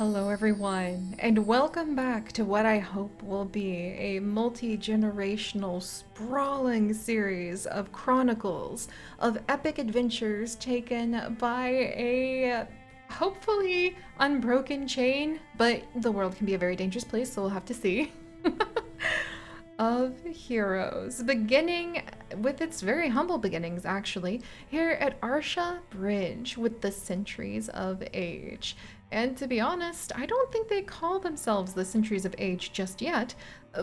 Hello, everyone, and welcome back to what I hope will be a multi-generational, sprawling series of chronicles of epic adventures taken by a hopefully unbroken chain, but the world can be a very dangerous place, so we'll have to see. Of heroes, beginning with its very humble beginnings, actually, here at Arsha Bridge with the Sentries of Age. And to be honest, I don't think they call themselves the Sentries of Age just yet,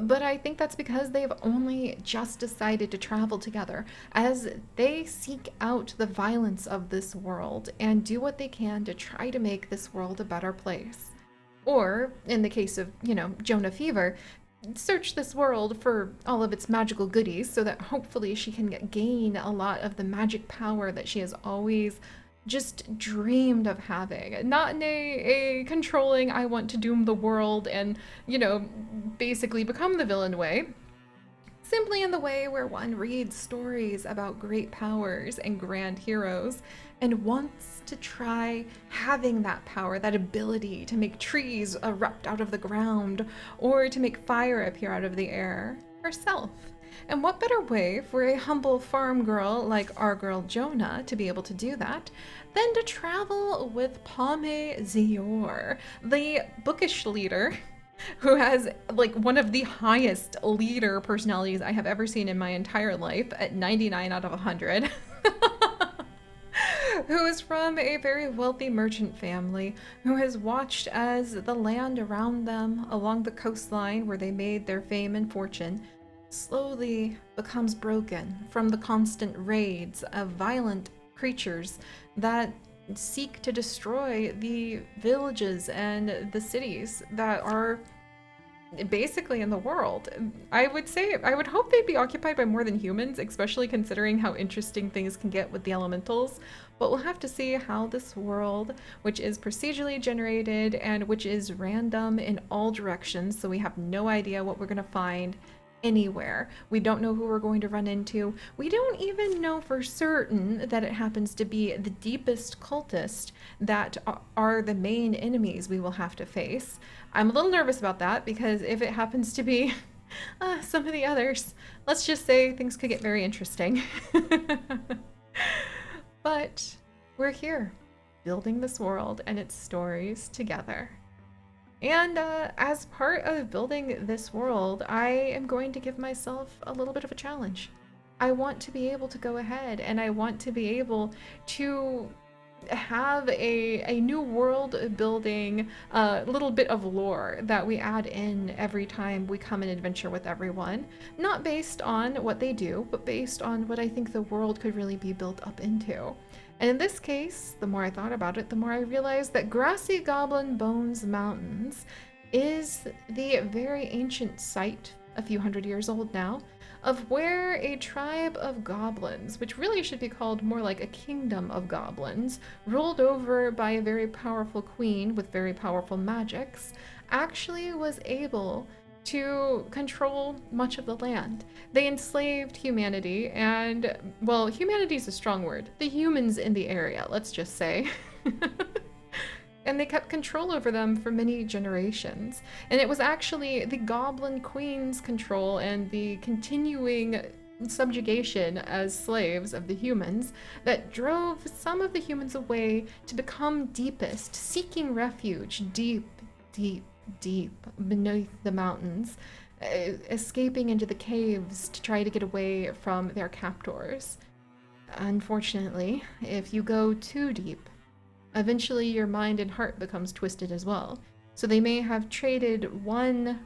but I think that's because they've only just decided to travel together as they seek out the violence of this world and do what they can to try to make this world a better place. Or, in the case of, Jonah Fever, search this world for all of its magical goodies so that hopefully she can gain a lot of the magic power that she has always just dreamed of having. Not in a controlling, I want to doom the world and, basically become the villain way, simply in the way where one reads stories about great powers and grand heroes and wants to try having that power, that ability to make trees erupt out of the ground or to make fire appear out of the air herself. And what better way for a humble farm girl like our girl Jonah to be able to do that than to travel with Pame Zior, the bookish leader who has like one of the highest leader personalities I have ever seen in my entire life at 99 out of 100. Who is from a very wealthy merchant family, who has watched as the land around them along the coastline where they made their fame and fortune slowly becomes broken from the constant raids of violent creatures that seek to destroy the villages and the cities that are basically in the world. I would hope they'd be occupied by more than humans, especially considering how interesting things can get with the elementals. But we'll have to see how this world, which is procedurally generated and which is random in all directions, so we have no idea what we're going to find anywhere. We don't know who we're going to run into. We don't even know for certain that it happens to be the deepest cultist that are the main enemies we will have to face. I'm a little nervous about that because if it happens to be some of the others, let's just say things could get very interesting. But we're here, building this world and its stories together. And as part of building this world, I am going to give myself a little bit of a challenge. I want to be able to go ahead and I want to be able to have a new world building little bit of lore that we add in every time we come and adventure with everyone. Not based on what they do, but based on what I think the world could really be built up into. And in this case, the more I thought about it, the more I realized that Grassy Goblin Bones Mountains is the very ancient site, a few hundred years old now, of where a tribe of goblins, which really should be called more like a kingdom of goblins, ruled over by a very powerful queen with very powerful magics, actually was able to control much of the land. They enslaved humanity, and, well, humanity is a strong word. The humans in the area, let's just say. And they kept control over them for many generations. And it was actually the Goblin Queen's control and the continuing subjugation as slaves of the humans that drove some of the humans away to become deepest, seeking refuge deep, deep, deep beneath the mountains, escaping into the caves to try to get away from their captors. Unfortunately, if you go too deep, eventually your mind and heart becomes twisted as well. So they may have traded one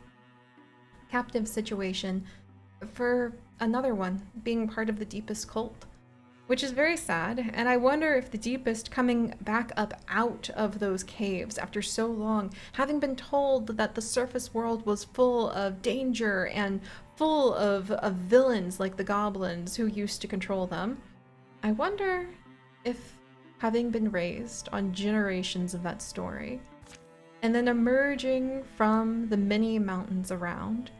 captive situation for another one, being part of the deepest cult, which is very sad. And I wonder if the deepest coming back up out of those caves after so long, having been told that the surface world was full of danger and full of villains like the goblins who used to control them, I wonder if, having been raised on generations of that story, and then emerging from the many mountains around,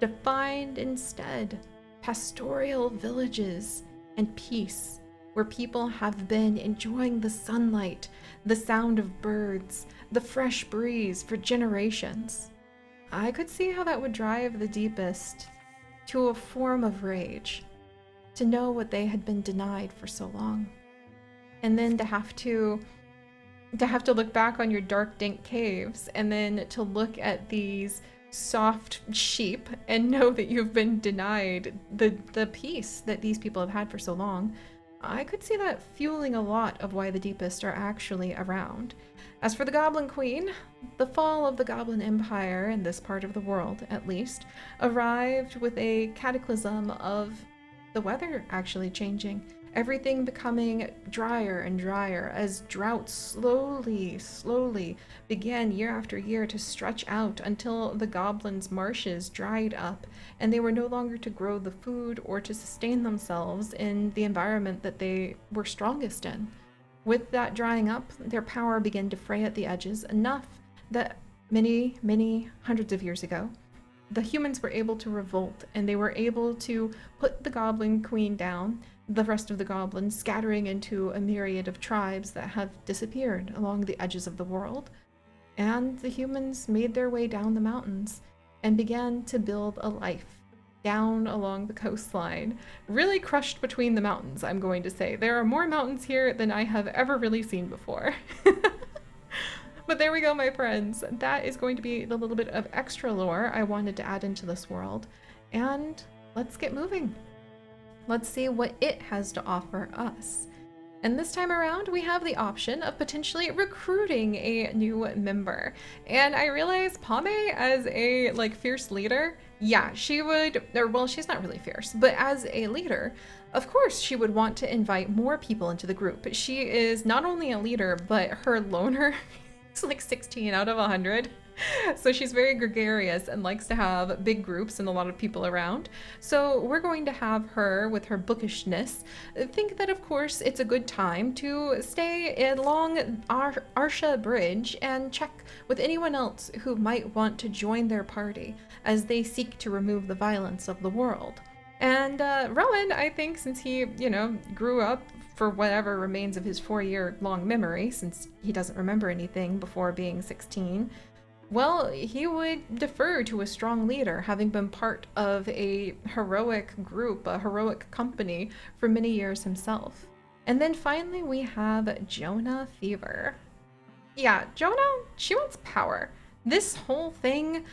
to find instead pastoral villages and peace where people have been enjoying the sunlight, the sound of birds, the fresh breeze for generations. I could see how that would drive the deepest to a form of rage, to know what they had been denied for so long. And then to have to look back on your dark, dank caves, and then to look at these soft sheep and know that you've been denied the peace that these people have had for so long. I could see that fueling a lot of why the deepest are actually around. As for the Goblin Queen, the fall of the Goblin Empire in this part of the world, at least, arrived with a cataclysm of the weather actually changing. Everything becoming drier and drier as droughts slowly began year after year to stretch out until the goblins' marshes dried up and they were no longer to grow the food or to sustain themselves in the environment that they were strongest in. With that drying up, their power began to fray at the edges enough that many hundreds of years ago, the humans were able to revolt and they were able to put the Goblin Queen down, the rest of the goblins scattering into a myriad of tribes that have disappeared along the edges of the world. And the humans made their way down the mountains and began to build a life down along the coastline, really crushed between the mountains, I'm going to say. There are more mountains here than I have ever really seen before. But there we go, my friends. That is going to be the little bit of extra lore I wanted to add into this world. And let's get moving. Let's see what it has to offer us. And this time around, we have the option of potentially recruiting a new member. And I realize Pame as a fierce leader, yeah, she would, or well, she's not really fierce, but as a leader, of course she would want to invite more people into the group. She is not only a leader, but her loner is like 16 out of 100. So she's very gregarious and likes to have big groups and a lot of people around. So we're going to have her, with her bookishness, think that of course it's a good time to stay along Arsha Bridge and check with anyone else who might want to join their party as they seek to remove the violence of the world. And Rowan, I think, since he, grew up for whatever remains of his 4-year-long memory, since he doesn't remember anything before being 16, well, he would defer to a strong leader, having been part of a heroic group, a heroic company for many years himself. And then finally we have Jonah Fever. Yeah, Jonah, she wants power. This whole thing,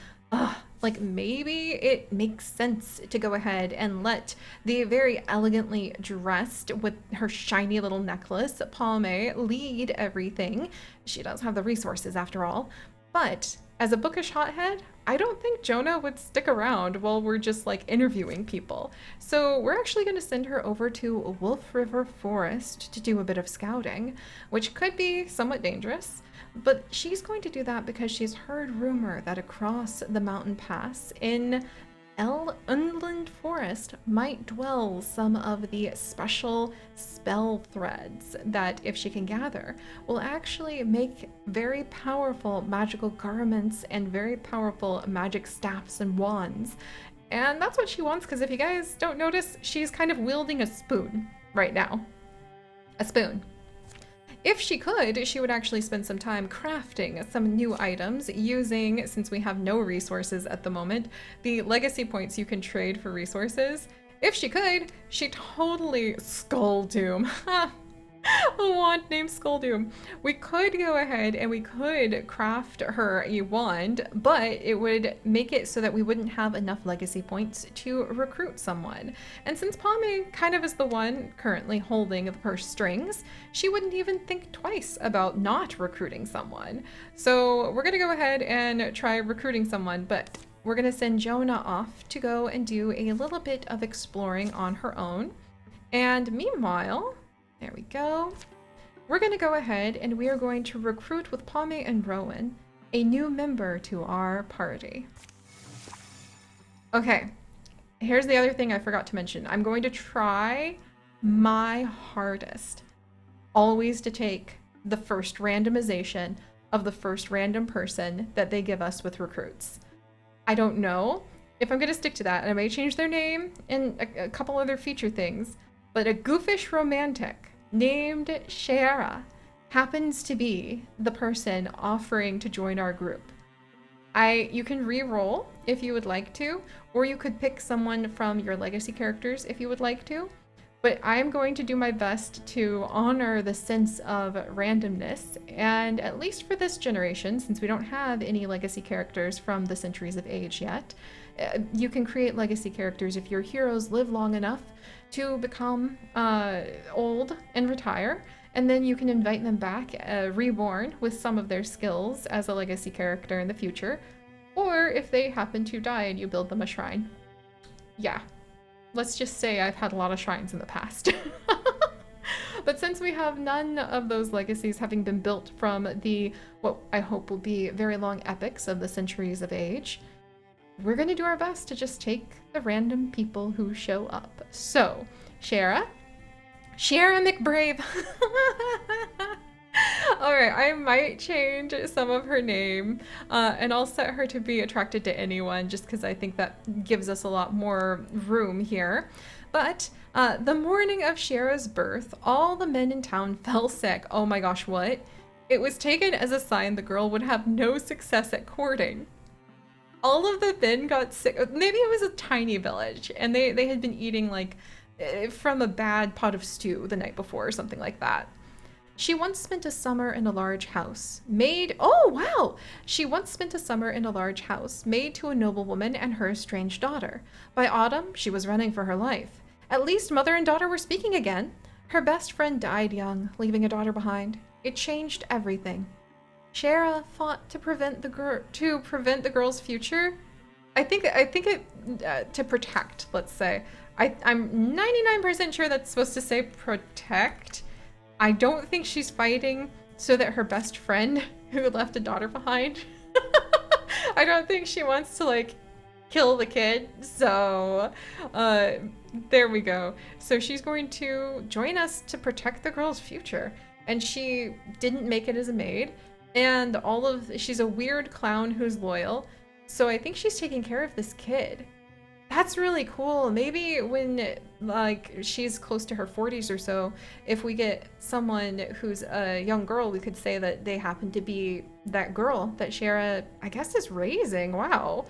maybe it makes sense to go ahead and let the very elegantly dressed with her shiny little necklace Palme lead everything. She does have the resources after all. But as a bookish hothead, I don't think Jonah would stick around while we're just interviewing people. So we're actually going to send her over to Wolf River Forest to do a bit of scouting, which could be somewhat dangerous. But she's going to do that because she's heard rumor that across the mountain pass in Unland Forest might dwell some of the special spell threads that, if she can gather, will actually make very powerful magical garments and very powerful magic staffs and wands. And that's what she wants, because if you guys don't notice, she's kind of wielding a spoon right now. A spoon. If she could, she would actually spend some time crafting some new items using, since we have no resources at the moment, the legacy points you can trade for resources. If she could, she totally Skulldoom. A wand named Skulldoom. We could go ahead and we could craft her a wand, but it would make it so that we wouldn't have enough legacy points to recruit someone. And since Pame kind of is the one currently holding the purse strings, she wouldn't even think twice about not recruiting someone. So we're gonna go ahead and try recruiting someone, but we're gonna send Jonah off to go and do a little bit of exploring on her own. And meanwhile, there we go. We're going to go ahead and we are going to recruit with Pame and Rowan a new member to our party. Okay, here's the other thing I forgot to mention. I'm going to try my hardest always to take the first randomization of the first random person that they give us with recruits. I don't know if I'm going to stick to that, and I may change their name and a couple other feature things, but a goofish romantic named Shara happens to be the person offering to join our group. You can re-roll if you would like to, or you could pick someone from your legacy characters if you would like to. But I'm going to do my best to honor the sense of randomness, and at least for this generation, since we don't have any legacy characters from the Centuries of Age yet, you can create legacy characters if your heroes live long enough to become old and retire, and then you can invite them back reborn with some of their skills as a legacy character in the future, or if they happen to die and you build them a shrine. Yeah. Let's just say I've had a lot of shrines in the past. But since we have none of those legacies having been built from what I hope will be very long epics of the Centuries of Age, we're going to do our best to just take the random people who show up. So, Shara McBrave. Alright, I might change some of her name, and I'll set her to be attracted to anyone, just because I think that gives us a lot more room here. But the morning of Shara's birth, all the men in town fell sick. Oh my gosh, what? It was taken as a sign the girl would have no success at courting. All of the men got sick. Maybe it was a tiny village, and they had been eating like from a bad pot of stew the night before or something like that. She once spent a summer in a large house, She once spent a summer in a large house, maid to a noblewoman and her estranged daughter. By autumn, she was running for her life. At least mother and daughter were speaking again. Her best friend died young, leaving a daughter behind. It changed everything. Shara fought to prevent the girl's future. I think it to protect. Let's say I'm 99% sure that's supposed to say protect. I don't think she's fighting so that her best friend who left a daughter behind. I don't think she wants to like kill the kid. So there we go. So she's going to join us to protect the girl's future. And she didn't make it as a maid. And she's a weird clown who's loyal. So I think she's taking care of this kid. That's really cool. Maybe when like she's close to her 40s or so, if we get someone who's a young girl, we could say that they happen to be that girl that Shara, I guess, is raising. Wow.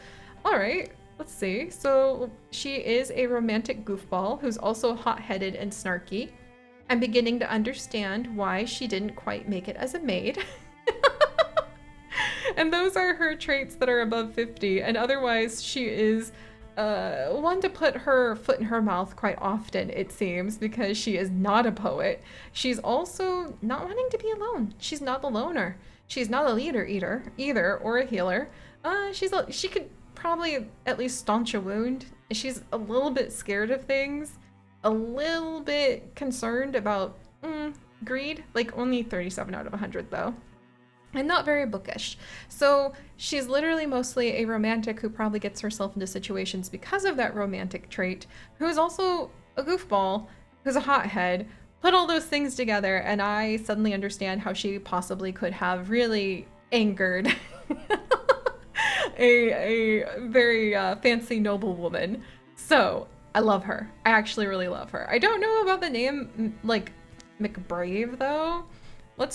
All right, let's see. So she is a romantic goofball who's also hot-headed and snarky. I'm beginning to understand why she didn't quite make it as a maid. And those are her traits that are above 50. And otherwise, she is one to put her foot in her mouth quite often, it seems, because she is not a poet. She's also not wanting to be alone. She's not a loner. She's not a leader either, or a healer. She could probably at least staunch a wound. She's a little bit scared of things, a little bit concerned about greed. Like only 37 out of 100 though. And not very bookish. So she's literally mostly a romantic who probably gets herself into situations because of that romantic trait, who's also a goofball, who's a hothead. Put all those things together and I suddenly understand how she possibly could have really angered a very fancy noblewoman. So I love her. I actually really love her. I don't know about the name like McBrave though. We'll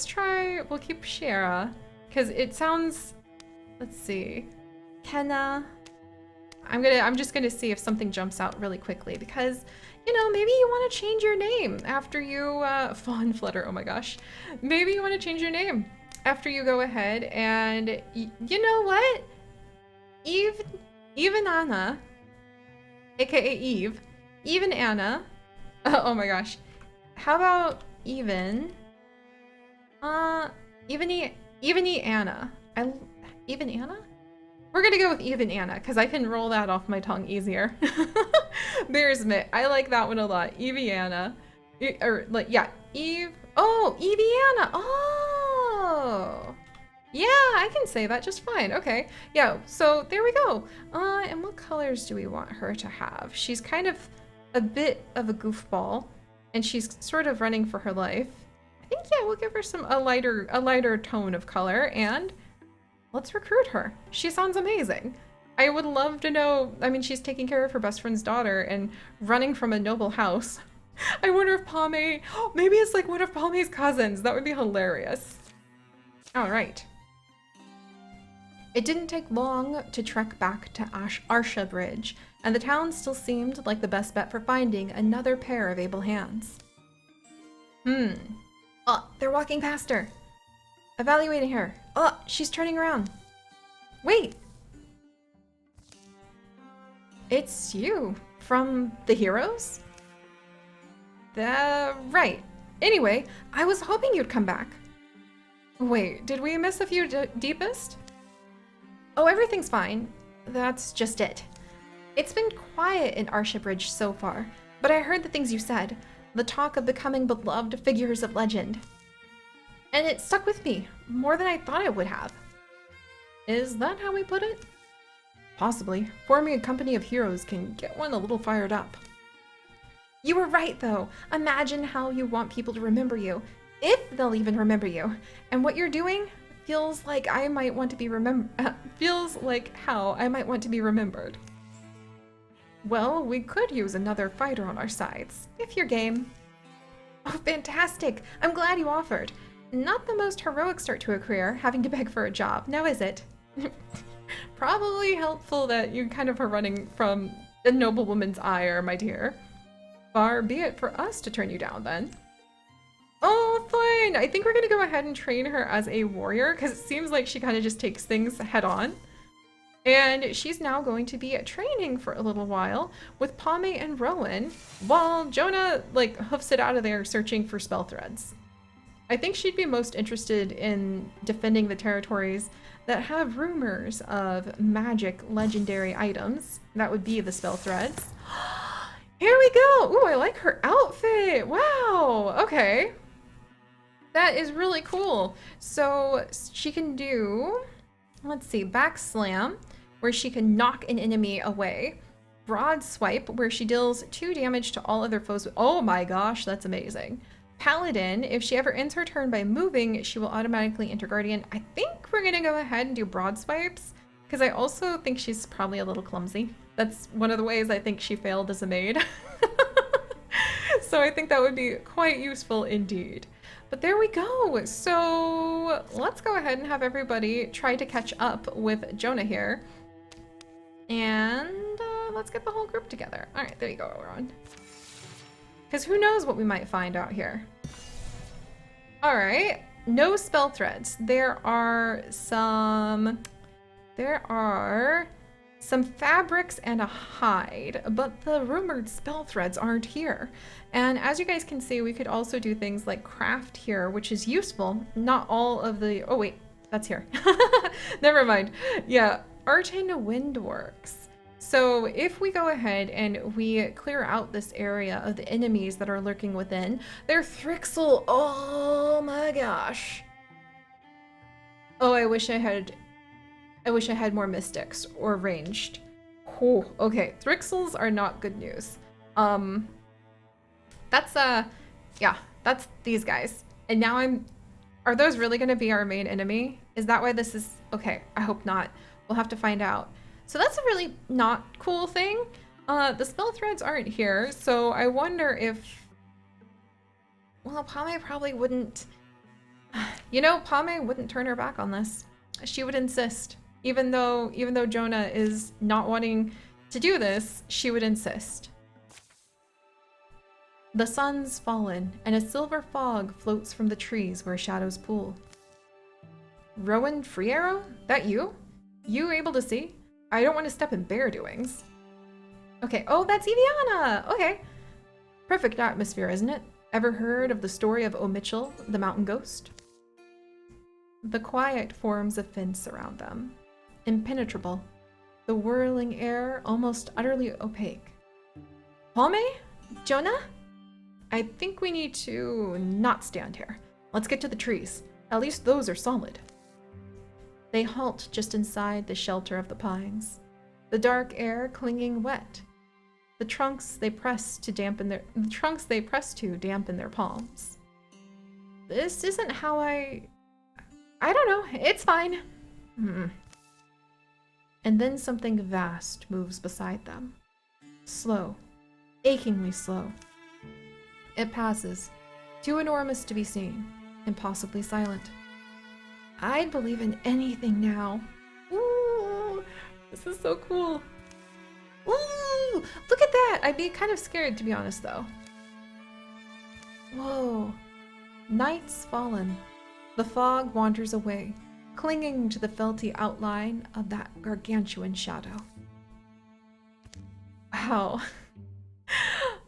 keep Shara, because it sounds, let's see, Kenna. I'm just gonna see if something jumps out really quickly, because, you know, maybe you want to change your name after you, Fawn Flutter, oh my gosh. Maybe you want to change your name after you go ahead and, you know what? Even Anna, aka even Anna, oh my gosh. How about even Anna. Even Anna? We're gonna go with even Anna, because I can roll that off my tongue easier. Bears admit, I like that one a lot. Evie Anna. Eve. Oh, Evie Anna. Oh. Yeah, I can say that just fine. Okay. Yeah, so there we go. And what colors do we want her to have? She's kind of a bit of a goofball, and she's sort of running for her life. I think, yeah, we'll give her a lighter tone of color, and let's recruit her. She sounds amazing. I would love to know, I mean, she's taking care of her best friend's daughter and running from a noble house. I wonder if Pame, maybe it's like one of Pame's cousins. That would be hilarious. All right. It didn't take long to trek back to Arsha Bridge, and the town still seemed like the best bet for finding another pair of able hands. Oh, they're walking past her. Evaluating her. Oh, she's turning around. Wait. It's you from the heroes? Right. Anyway, I was hoping you'd come back. Wait, did we miss a few deepest? Oh, everything's fine. That's just it. It's been quiet in Arsha Bridge so far, but I heard the things you said, the talk of becoming beloved figures of legend. And it stuck with me, more than I thought it would have. Is that how we put it? Possibly. Forming a company of heroes can get one a little fired up. You were right, though. Imagine how you want people to remember you, if they'll even remember you. And what you're doing feels like I might want to be feels like how I might want to be remembered. Well, we could use another fighter on our sides, if you're game. Oh, fantastic! I'm glad you offered. Not the most heroic start to a career, having to beg for a job, now is it? Probably helpful that you kind of are running from a noblewoman's ire, my dear. Far be it for us to turn you down, then. Oh, fine! I think we're gonna go ahead and train her as a warrior, because it seems like she kind of just takes things head on. And she's now going to be training for a little while with Pame and Rowan, while Jonah, like, hoofs it out of there searching for spell threads. I think she'd be most interested in defending the territories that have rumors of magic legendary items. That would be the spell threads. Here we go! Ooh, I like her outfit! Wow! Okay. That is really cool. So she can do, let's see, back slam, where she can knock an enemy away. Broad swipe, where she deals 2 damage to all other foes. Oh my gosh, that's amazing. Paladin, if she ever ends her turn by moving, she will automatically enter Guardian. I think we're gonna go ahead and do broad swipes, because I also think she's probably a little clumsy. That's one of the ways I think she failed as a maid. So I think that would be quite useful indeed. But there we go. So let's go ahead and have everybody try to catch up with Jonah here. And let's get the whole group together. All right, there you go, Ron. Because who knows what we might find out here. All right, no spell threads. There are some fabrics and a hide, but the rumored spell threads aren't here. And as you guys can see, we could also do things like craft here, which is useful. Not all of the, oh wait, that's here. Never mind. Yeah, Arten Windworks. So if we go ahead and we clear out this area of the enemies that are lurking within, they're Thrixel. Oh my gosh. Oh, I wish I had more mystics or ranged. Oh, okay, Thrixels are not good news. That's these guys. And now are those really gonna be our main enemy? Is that why this is, okay, I hope not. We'll have to find out. So that's a really not cool thing. The spell threads aren't here, so I wonder if, well, Pame probably wouldn't, you know, Pame wouldn't turn her back on this. She would insist. Even though Jonah is not wanting to do this, she would insist. The sun's fallen, and a silver fog floats from the trees where shadows pool. Rowan Free Arrow? That you? You able to see? I don't want to step in bear doings. Okay, oh, that's Eviana! Okay. Perfect atmosphere, isn't it? Ever heard of the story of O'Mitchell, the mountain ghost? The quiet forms a fence around them. Impenetrable, the whirling air almost utterly opaque. Pame? Jonah? I think we need to not stand here. Let's get to the trees. At least those are solid. They halt just inside the shelter of the pines, the dark air clinging wet. The trunks they press to dampen their palms. This isn't how I don't know. It's fine. And then something vast moves beside them. Slow, achingly slow. It passes, too enormous to be seen, impossibly silent. I'd believe in anything now. Ooh, this is so cool. Ooh, look at that! I'd be kind of scared, to be honest, though. Whoa. Night's fallen. The fog wanders away, clinging to the felty outline of that gargantuan shadow. Wow.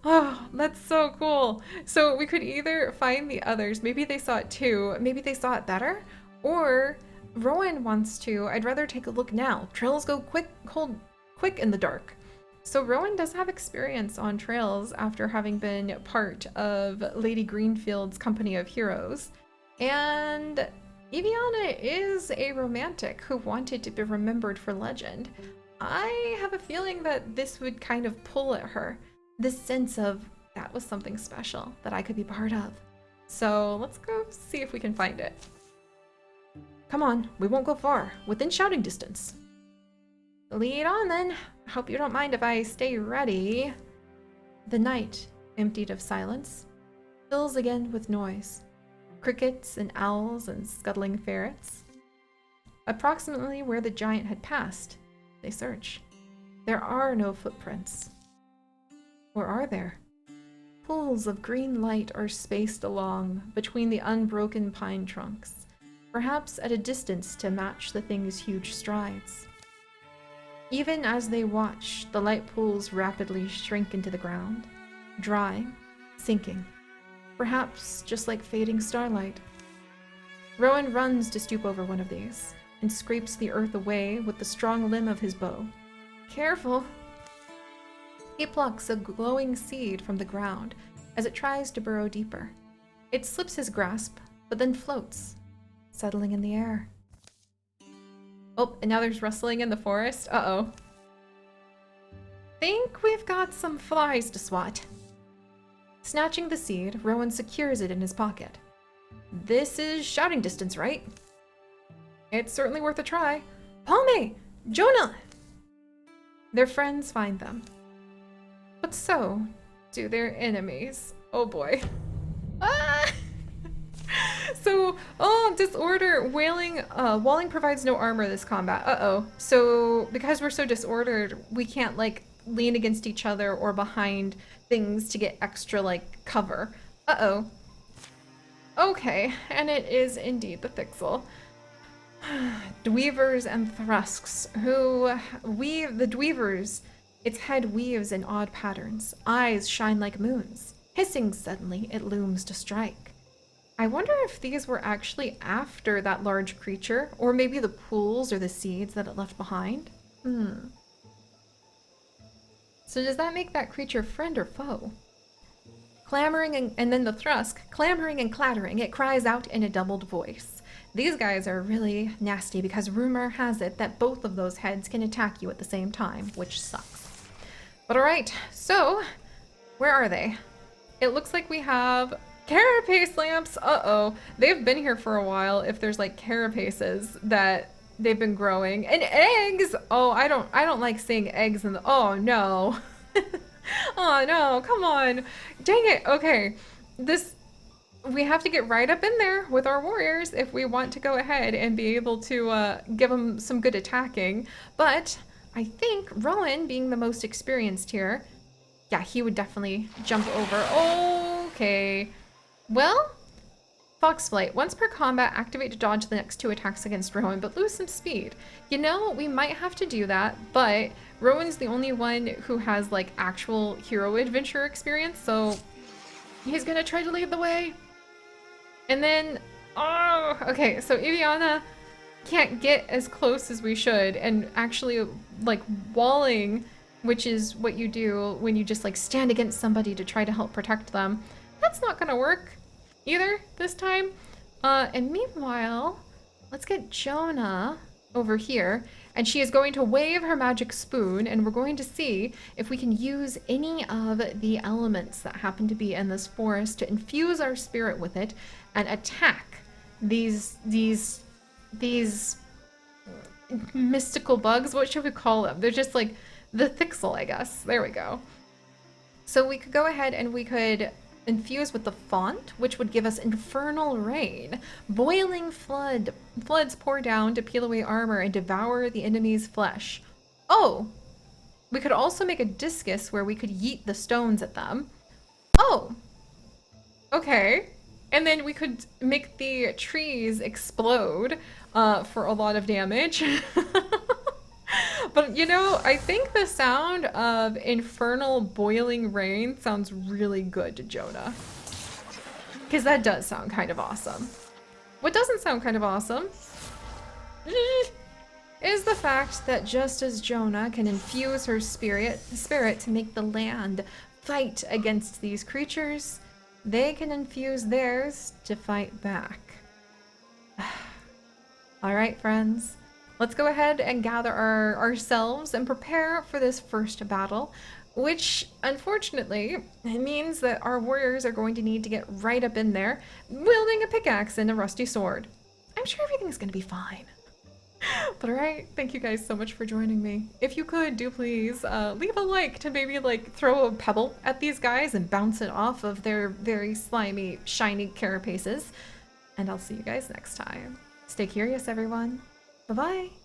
Oh, that's so cool. So we could either find the others, maybe they saw it too, maybe they saw it better, or Rowan wants to. I'd rather take a look now. Trails go quick in the dark. So Rowan does have experience on trails after having been part of Lady Greenfield's company of heroes. And Eviana is a romantic who wanted to be remembered for legend. I have a feeling that this would kind of pull at her. This sense of that was something special that I could be part of. So let's go see if we can find it. Come on, we won't go far. Within shouting distance. Lead on then. Hope you don't mind if I stay ready. The night, emptied of silence, fills again with noise. Crickets and owls and scuttling ferrets. Approximately where the giant had passed, they search. There are no footprints. Or are there? Pools of green light are spaced along between the unbroken pine trunks, perhaps at a distance to match the thing's huge strides. Even as they watch, the light pools rapidly shrink into the ground, drying, sinking, perhaps just like fading starlight. Rowan runs to stoop over one of these and scrapes the earth away with the strong limb of his bow. Careful! He plucks a glowing seed from the ground as it tries to burrow deeper. It slips his grasp, but then floats, settling in the air. Oh, and now there's rustling in the forest. Uh-oh. Think we've got some flies to swat. Snatching the seed, Rowan secures it in his pocket. This is shouting distance, right? It's certainly worth a try. Palme! Jonah! Their friends find them. But so do their enemies. Oh boy. Ah! So, disorder. Walling provides no armor this combat. Uh-oh. So, because we're so disordered, we can't, like, lean against each other or behind things to get extra, like, cover. Uh-oh. Okay, and it is indeed the Thixel. Dweavers and Thrusks, who weave the Dweavers. Its head weaves in odd patterns. Eyes shine like moons. Hissing suddenly, it looms to strike. I wonder if these were actually after that large creature, or maybe the pools or the seeds that it left behind. So does that make that creature friend or foe? Clamoring and then the Thrusk, clamoring and clattering, it cries out in a doubled voice. These guys are really nasty because rumor has it that both of those heads can attack you at the same time, which sucks. But alright, so where are they? It looks like we have carapace lamps. Uh-oh. They've been here for a while if there's like carapaces that they've been growing. And eggs! Oh, I don't like seeing eggs in the... Oh, no. Oh, no. Come on. Dang it. Okay. We have to get right up in there with our warriors if we want to go ahead and be able to give them some good attacking. But I think Rowan, being the most experienced here, yeah, he would definitely jump over. Okay. Well, Foxflight. Once per combat, activate to dodge the next 2 attacks against Rowan, but lose some speed. You know, we might have to do that, but Rowan's the only one who has, like, actual hero adventure experience, so he's gonna try to lead the way. And then, okay, so Eviana can't get as close as we should, and actually, like, walling, which is what you do when you just, like, stand against somebody to try to help protect them, that's not gonna work either this time. And meanwhile, let's get Jonah over here, and she is going to wave her magic spoon, and we're going to see if we can use any of the elements that happen to be in this forest to infuse our spirit with it and attack these mystical bugs. What should we call them? They're just like the Thixel, I guess. There we go. So we could go ahead and we could infuse with the font, which would give us infernal rain. Boiling floods pour down to peel away armor and devour the enemy's flesh. Oh, we could also make a discus where we could yeet the stones at them. Oh, okay. And then we could make the trees explode for a lot of damage. But you know, I think the sound of infernal boiling rain sounds really good to Jonah. Because that does sound kind of awesome. What doesn't sound kind of awesome is the fact that just as Jonah can infuse her spirit to make the land fight against these creatures, they can infuse theirs to fight back. All right, friends. Let's go ahead and gather ourselves and prepare for this first battle, which unfortunately means that our warriors are going to need to get right up in there, wielding a pickaxe and a rusty sword. I'm sure everything's going to be fine. But alright, thank you guys so much for joining me. If you could, do please leave a like to maybe like throw a pebble at these guys and bounce it off of their very slimy, shiny carapaces. And I'll see you guys next time. Stay curious, everyone. Bye-bye.